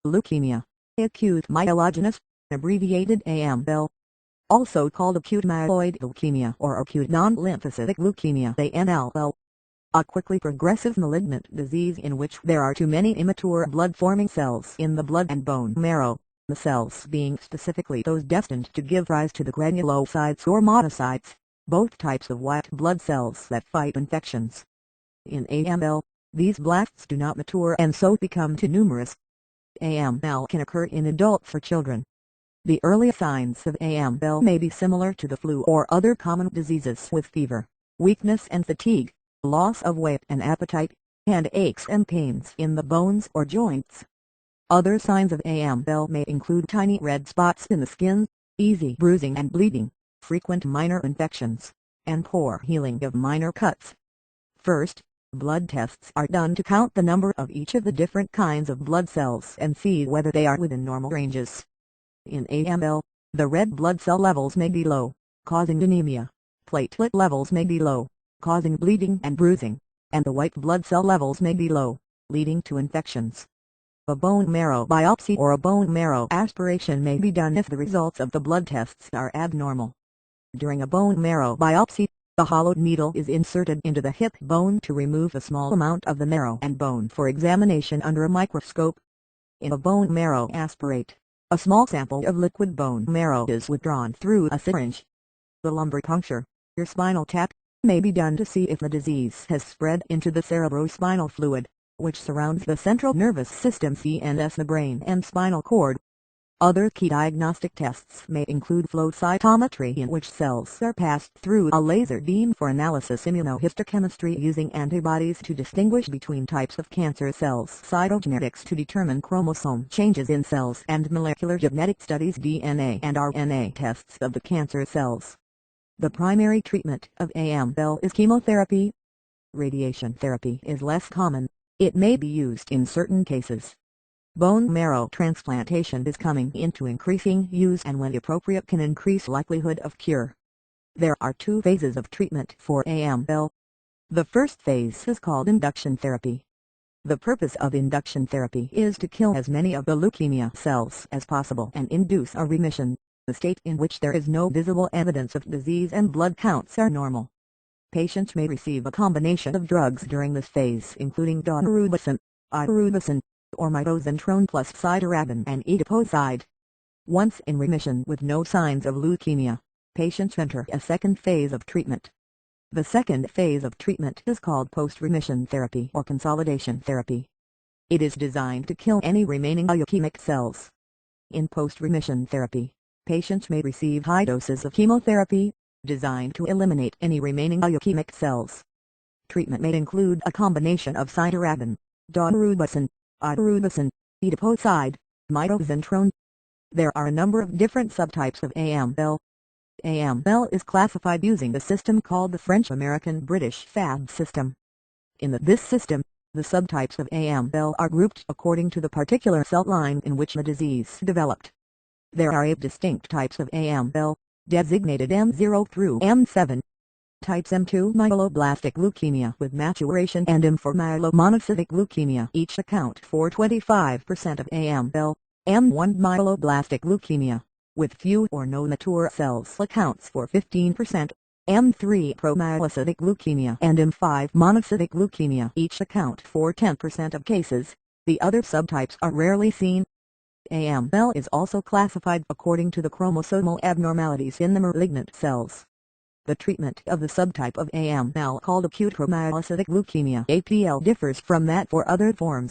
Leukemia, acute myelogenous, abbreviated AML, also called acute myeloid leukemia or acute non-lymphocytic leukemia ANLL. A quickly progressive malignant disease in which there are too many immature blood-forming cells in the blood and bone marrow, the cells being specifically those destined to give rise to the granulocytes or monocytes, both types of white blood cells that fight infections. In AML, these blasts do not mature and so become too numerous. AML can occur in adults or children. The early signs of AML may be similar to the flu or other common diseases with fever, weakness and fatigue, loss of weight and appetite, and aches and pains in the bones or joints. Other signs of AML may include tiny red spots in the skin, easy bruising and bleeding, frequent minor infections, and poor healing of minor cuts. First, blood tests are done to count the number of each of the different kinds of blood cells and see whether they are within normal ranges. In AML, the red blood cell levels may be low, causing anemia. Platelet levels may be low, causing bleeding and bruising, and the white blood cell levels may be low, leading to infections. A bone marrow biopsy or a bone marrow aspiration may be done if the results of the blood tests are abnormal. During a bone marrow biopsy, the hollowed needle is inserted into the hip bone to remove a small amount of the marrow and bone for examination under a microscope. In a bone marrow aspirate, a small sample of liquid bone marrow is withdrawn through a syringe. The lumbar puncture, or spinal tap, may be done to see if the disease has spread into the cerebrospinal fluid, which surrounds the central nervous system CNS, the brain and spinal cord. Other key diagnostic tests may include flow cytometry, in which cells are passed through a laser beam for analysis, immunohistochemistry using antibodies to distinguish between types of cancer cells, cytogenetics to determine chromosome changes in cells, and molecular genetic studies, DNA and RNA tests of the cancer cells. The primary treatment of AML is chemotherapy. Radiation therapy is less common. It may be used in certain cases. Bone marrow transplantation is coming into increasing use and when appropriate can increase likelihood of cure. There are two phases of treatment for AML. The first phase is called induction therapy. The purpose of induction therapy is to kill as many of the leukemia cells as possible and induce a remission, the state in which there is no visible evidence of disease and blood counts are normal. Patients may receive a combination of drugs during this phase, including daunorubicin, irubicin, or mitoxantrone plus cytarabine and etoposide. Once in remission with no signs of leukemia, patients enter a second phase of treatment. The second phase of treatment is called post-remission therapy or consolidation therapy. It is designed to kill any remaining leukemic cells. In post-remission therapy, patients may receive high doses of chemotherapy, designed to eliminate any remaining leukemic cells. Treatment may include a combination of cytarabine, daunorubicin, irubicin, etoposide, mitoxantrone. There are a number of different subtypes of AML. AML is classified using the system called the French-American-British FAB system. In this system, the subtypes of AML are grouped according to the particular cell line in which the disease developed. There are 8 distinct types of AML, designated M0 through M7. Types M2 myeloblastic leukemia with maturation and M4 myelomonocytic leukemia each account for 25% of AML. M1 myeloblastic leukemia, with few or no mature cells, accounts for 15%. M3 promyelocytic leukemia and M5 monocytic leukemia each account for 10% of cases. The other subtypes are rarely seen. AML is also classified according to the chromosomal abnormalities in the malignant cells. The treatment of the subtype of AML called acute promyelocytic leukemia (APL) differs from that for other forms.